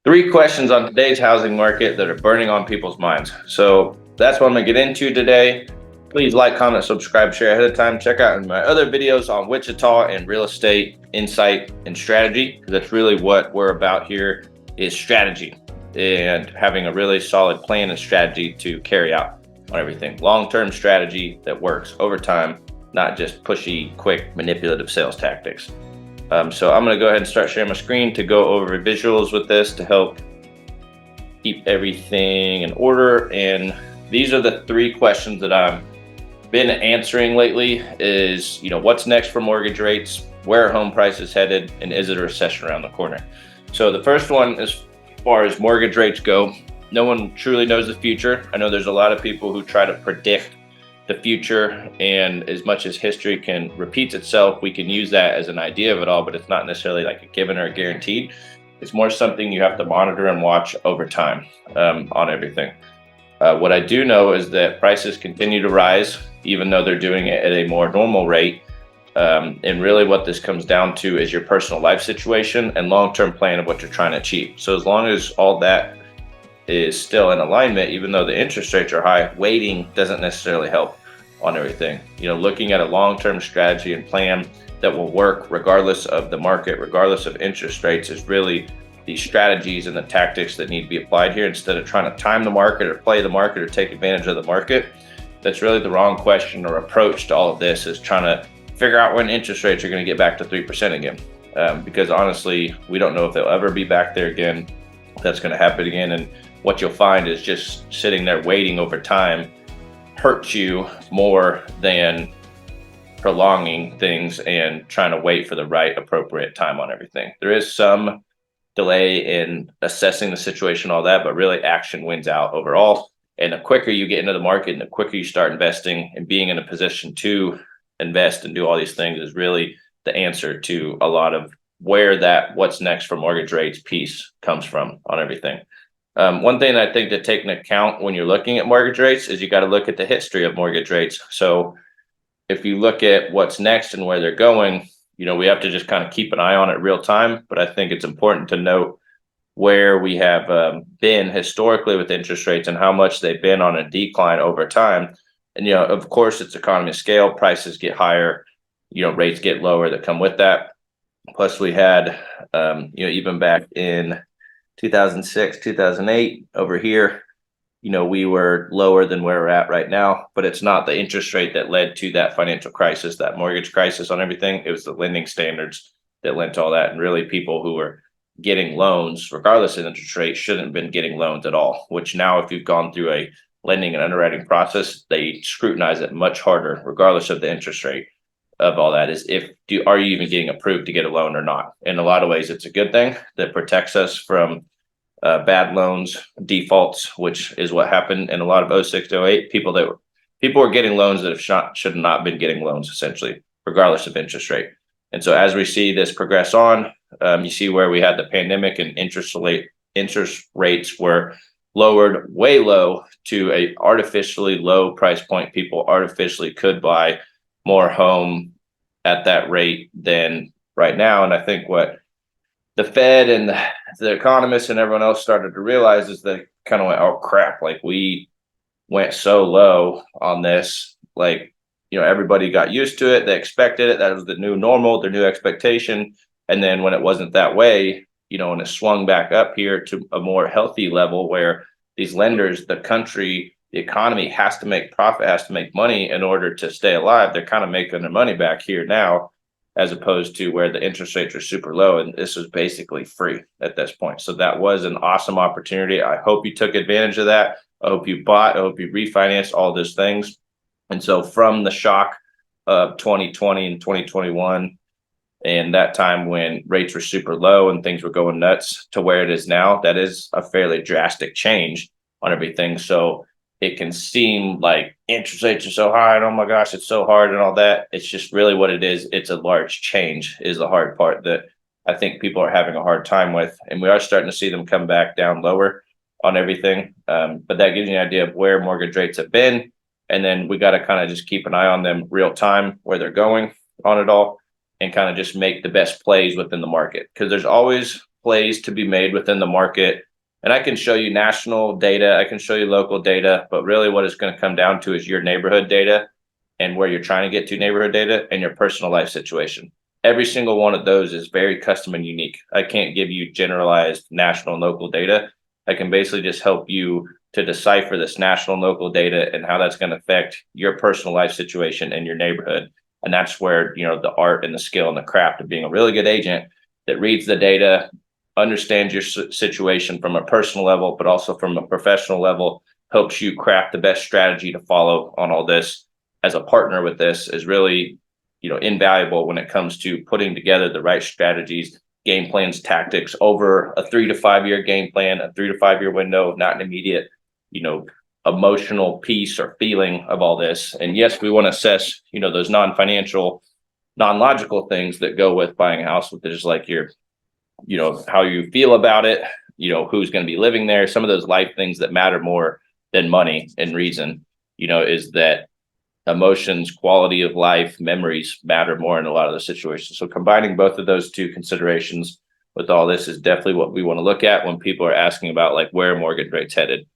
Three questions on today's housing market that are burning on people's minds. So that's what I'm going to get into today. Please like, comment, subscribe, share ahead of time. Check out my other videos on Wichita and real estate insight and strategy. That's really what we're about here is strategy and having a really solid plan and strategy to carry out on everything. Long-term strategy that works over time, not just pushy, quick, manipulative sales tactics. So I'm going to go ahead and start sharing my screen to go over visuals with this to help keep everything in order. And these are the three questions that I've been answering lately is, what's next for mortgage rates? Where are home prices headed? And is it a recession around the corner? So the first one, as far as mortgage rates go, no one truly knows the future. I know there's a lot of people who try to predict the future, and as much as history can repeat itself, we can use that as an idea of it all, but it's not necessarily like a given or a guaranteed. It's more something you have to monitor and watch over time on everything. What I do know is that prices continue to rise, even though they're doing it at a more normal rate. And really what this comes down to is your personal life situation and long-term plan of what you're trying to achieve. So as long as all that is still in alignment, even though the interest rates are high, waiting doesn't necessarily help on everything. Looking at a long-term strategy and plan that will work regardless of the market, regardless of interest rates, is really the strategies and the tactics that need to be applied here instead of trying to time the market or play the market or take advantage of the market. That's really the wrong question or approach to all of this, is trying to figure out when interest rates are going to get back to 3% again. Because honestly, we don't know if they'll ever be back there again. That's going to happen again. And what you'll find is just sitting there waiting over time hurts you more than prolonging things and trying to wait for the right appropriate time on everything. There is some delay in assessing the situation, all that, but really action wins out overall. And the quicker you get into the market and the quicker you start investing and being in a position to invest and do all these things is really the answer to a lot of where that what's next for mortgage rates piece comes from on everything. One thing I think to take into account when you're looking at mortgage rates is you got to look at the history of mortgage rates. So if you look at what's next and where they're going, we have to just kind of keep an eye on it real time. But I think it's important to note where we have been historically with interest rates and how much they've been on a decline over time. And, of course, it's economy of scale. Prices get higher, rates get lower that come with that. Plus, we had, even back in 2006, 2008 over here, we were lower than where we're at right now, but it's not the interest rate that led to that financial crisis, that mortgage crisis on everything. It was the lending standards that led to all that. And really people who were getting loans, regardless of interest rate, shouldn't have been getting loans at all, which now if you've gone through a lending and underwriting process, they scrutinize it much harder, regardless of the interest rate of all that, is are you even getting approved to get a loan or not? In a lot of ways, it's a good thing that protects us from bad loans, defaults, which is what happened in a lot of 06 to 08. People were getting loans that should not been getting loans, essentially, regardless of interest rate. And so as we see this progress on, you see where we had the pandemic and interest rates were lowered way low to a artificially low price point. People artificially could buy more home at that rate than right now. And I think what the Fed and the economists and everyone else started to realize is they kind of went, oh crap, like we went so low on this, everybody got used to it. They expected it. That was the new normal, their new expectation. And then when it wasn't that way, and it swung back up here to a more healthy level where these lenders, the country, the economy has to make profit, has to make money in order to stay alive. They're kind of making their money back here now, as opposed to where the interest rates are super low. And this was basically free at this point. So that was an awesome opportunity. I hope you took advantage of that. I hope you bought, I hope you refinanced all those things. And so from the shock of 2020 and 2021, and that time when rates were super low and things were going nuts to where it is now, that is a fairly drastic change on everything. So it can seem like interest rates are so high and oh my gosh, it's so hard and all that. It's just really what it is. It's a large change is the hard part that I think people are having a hard time with. And we are starting to see them come back down lower on everything. But that gives you an idea of where mortgage rates have been. And then we got to kind of just keep an eye on them real time, where they're going on it all, and kind of just make the best plays within the market. Because there's always plays to be made within the market. And I can show you national data, I can show you local data, but really what it's going to come down to is your neighborhood data and where you're trying to get to neighborhood data and your personal life situation. Every single one of those is very custom and unique. I can't give you generalized national and local data. I can basically just help you to decipher this national and local data and how that's going to affect your personal life situation in your neighborhood. And that's where, the art and the skill and the craft of being a really good agent that reads the data, understands your situation from a personal level, but also from a professional level, helps you craft the best strategy to follow on all this. As a partner with this is really, invaluable when it comes to putting together the right strategies, game plans, tactics over a 3 to 5 year game plan, a 3 to 5 year window, not an immediate, emotional piece or feeling of all this. And yes, we want to assess, those non-financial, non-logical things that go with buying a house, which is like your, how you feel about it, who's going to be living there. Some of those life things that matter more than money and reason, is that emotions, quality of life, memories matter more in a lot of those situations. So combining both of those two considerations with all this is definitely what we want to look at when people are asking about like where mortgage rates headed.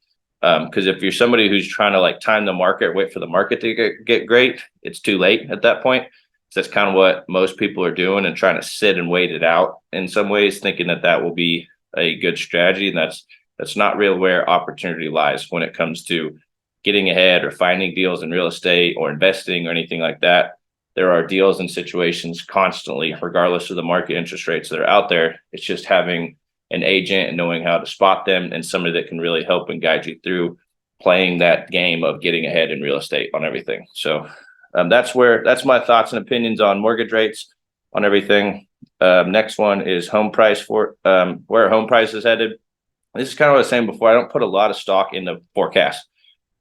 Because if you're somebody who's trying to like time the market, wait for the market to get great, it's too late at that point. So that's kind of what most people are doing and trying to sit and wait it out in some ways, thinking that that will be a good strategy. And that's not really where opportunity lies when it comes to getting ahead or finding deals in real estate or investing or anything like that. There are deals and situations constantly, regardless of the market interest rates that are out there. It's just having an agent and knowing how to spot them and somebody that can really help and guide you through playing that game of getting ahead in real estate on everything. So that's my thoughts and opinions on mortgage rates on everything. Next one is home price where home price is headed. This is kind of what I was saying before. I don't put a lot of stock in the forecast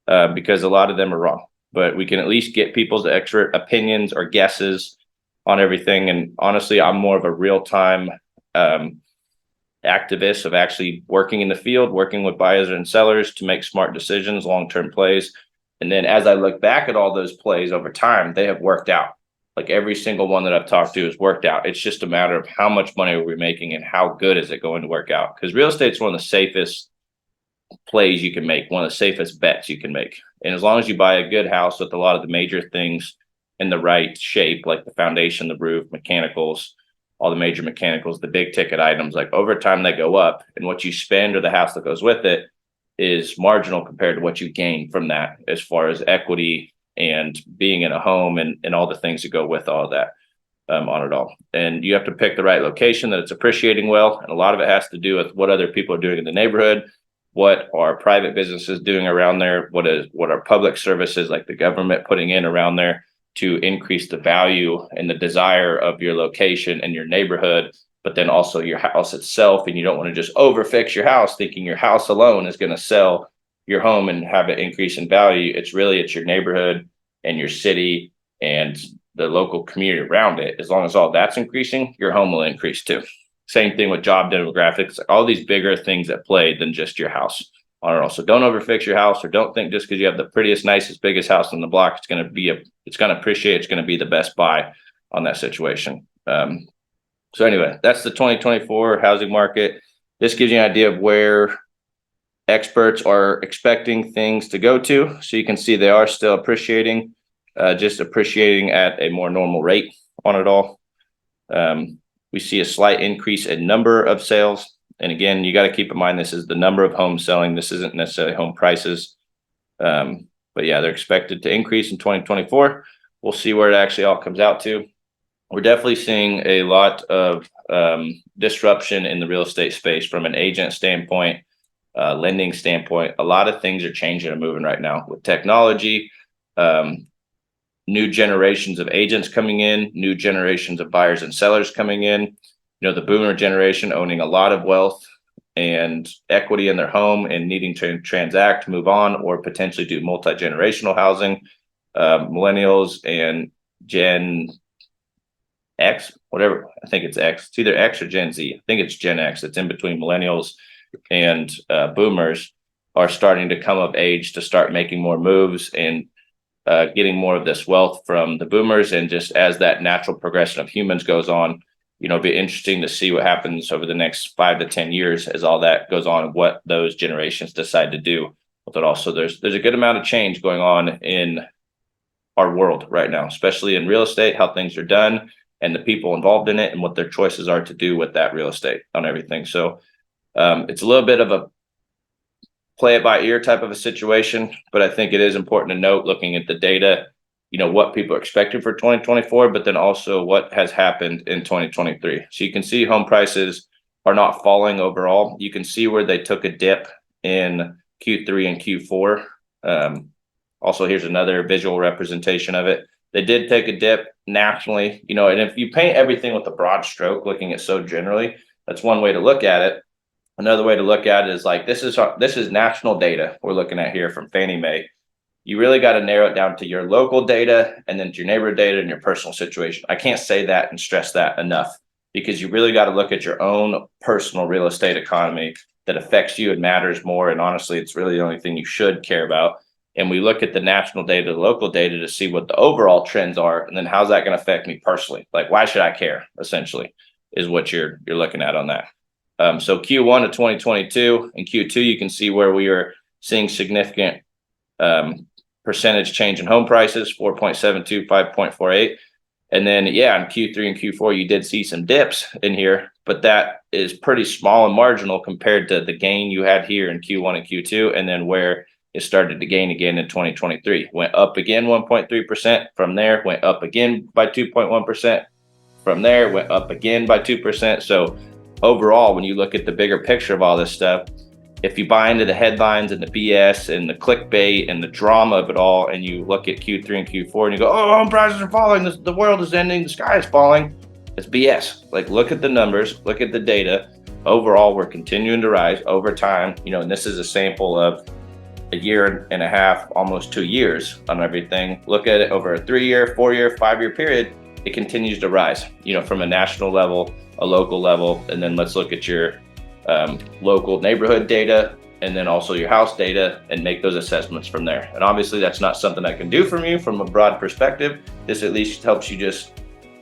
because a lot of them are wrong, but we can at least get people's extra opinions or guesses on everything. And honestly, I'm more of a real-time activist of actually working in the field, working with buyers and sellers to make smart decisions, long-term plays. And then as I look back at all those plays over time, they have worked out. Like every single one that I've talked to has worked out. It's just a matter of how much money are we making and how good is it going to work out? Because real estate is one of the safest plays you can make, one of the safest bets you can make. And as long as you buy a good house with a lot of the major things in the right shape, like the foundation, the roof, mechanicals, all the major mechanicals, the big ticket items, like over time they go up, and what you spend or the house that goes with it is marginal compared to what you gain from that as far as equity and being in a home and all the things that go with all of that on it all. And you have to pick the right location that it's appreciating well. And a lot of it has to do with what other people are doing in the neighborhood, what are private businesses doing around there, what are public services like the government putting in around there to increase the value and the desire of your location and your neighborhood, but then also your house itself. And you don't want to just overfix your house thinking your house alone is going to sell your home and have an increase in value. It's your neighborhood and your city and the local community around it. As long as all that's increasing, your home will increase too. Same thing with job demographics, all these bigger things at play than just your house. So don't overfix your house, or don't think just because you have the prettiest, nicest, biggest house on the block, it's going to appreciate, it's going to be the best buy on that situation. So anyway, that's the 2024 housing market. This gives you an idea of where experts are expecting things to go to. So you can see they are still appreciating, just appreciating at a more normal rate on it all. We see a slight increase in number of sales. And again, you got to keep in mind, this is the number of homes selling. This isn't necessarily home prices. But yeah, they're expected to increase in 2024. We'll see where it actually all comes out to. We're definitely seeing a lot of disruption in the real estate space from an agent standpoint, lending standpoint. A lot of things are changing and moving right now with technology, new generations of agents coming in, new generations of buyers and sellers coming in. The boomer generation owning a lot of wealth and equity in their home and needing to transact, move on, or potentially do multi-generational housing. Millennials and Gen X, whatever, I think it's X. It's either X or Gen Z. I think it's Gen X. It's in between millennials and boomers are starting to come of age to start making more moves and getting more of this wealth from the boomers. And just as that natural progression of humans goes on, it'll be interesting to see what happens over the next 5 to 10 years as all that goes on and what those generations decide to do. But also there's a good amount of change going on in our world right now, especially in real estate, how things are done and the people involved in it and what their choices are to do with that real estate on everything. So it's a little bit of a play it by ear type of a situation, but I think it is important to note, looking at the data, what people are expecting for 2024, but then also what has happened in 2023. So you can see home prices are not falling overall. You can see where they took a dip in Q3 and Q4. Also, here's another visual representation of it. They did take a dip nationally, and if you paint everything with a broad stroke, looking at so generally, that's one way to look at it. Another way to look at it is like, this is national data we're looking at here from Fannie Mae. You really got to narrow it down to your local data and then to your neighborhood data and your personal situation. I can't say that and stress that enough, because you really got to look at your own personal real estate economy that affects you and matters more. And honestly, it's really the only thing you should care about. And we look at the national data, the local data, to see what the overall trends are. And then how's that going to affect me personally? Like, why should I care, essentially, is what you're looking at on that. So Q1 of 2022 and Q2, you can see where we are seeing significant percentage change in home prices, 4.72, 5.48. And then, in Q3 and Q4, you did see some dips in here, but that is pretty small and marginal compared to the gain you had here in Q1 and Q2, and then where it started to gain again in 2023. Went up again 1.3%. From there, went up again by 2.1%. From there, went up again by 2%. So overall, when you look at the bigger picture of all this stuff, if you buy into the headlines and the BS and the clickbait and the drama of it all, and you look at Q3 and Q4 and you go, oh, home prices are falling, the world is ending, the sky is falling, it's BS. Like, look at the numbers, look at the data. Overall, we're continuing to rise over time, and this is a sample of a year and a half, almost 2 years on everything. Look at it over a 3-year, 4-year, 5-year period, it continues to rise, from a national level, a local level, and then let's look at your local neighborhood data and then also your house data and make those assessments from there. And obviously that's not something I can do from you from a broad perspective. This at least helps you just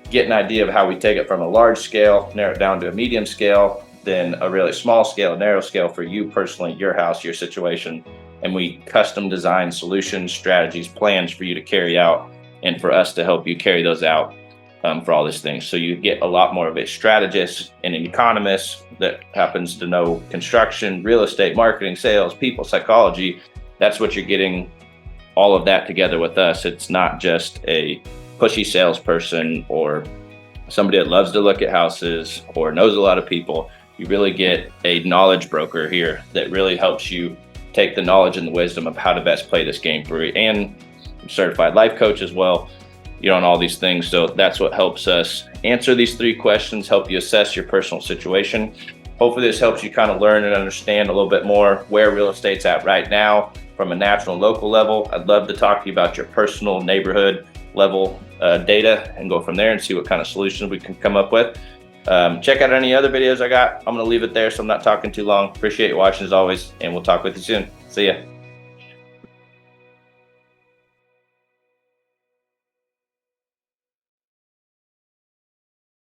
get an idea of how we take it from a large scale, narrow it down to a medium scale, then a really small scale, a narrow scale for you personally, your house, your situation. And we custom design solutions, strategies, plans for you to carry out and for us to help you carry those out for all these things. So you get a lot more of a strategist and an economist that happens to know construction, real estate, marketing, sales, people, psychology. That's what you're getting, all of that together with us. It's not just a pushy salesperson or somebody that loves to look at houses or knows a lot of people. You really get a knowledge broker here that really helps you take the knowledge and the wisdom of how to best play this game for you. And I'm a certified life coach as well, on all these things. So that's what helps us answer these 3 questions, help you assess your personal situation. Hopefully this helps you kind of learn and understand a little bit more where real estate's at right now from a national and local level. I'd love to talk to you about your personal neighborhood level data and go from there and see what kind of solutions we can come up with. Check out any other videos I got. I'm going to leave it there so I'm not talking too long. Appreciate you watching as always, and we'll talk with you soon. See ya.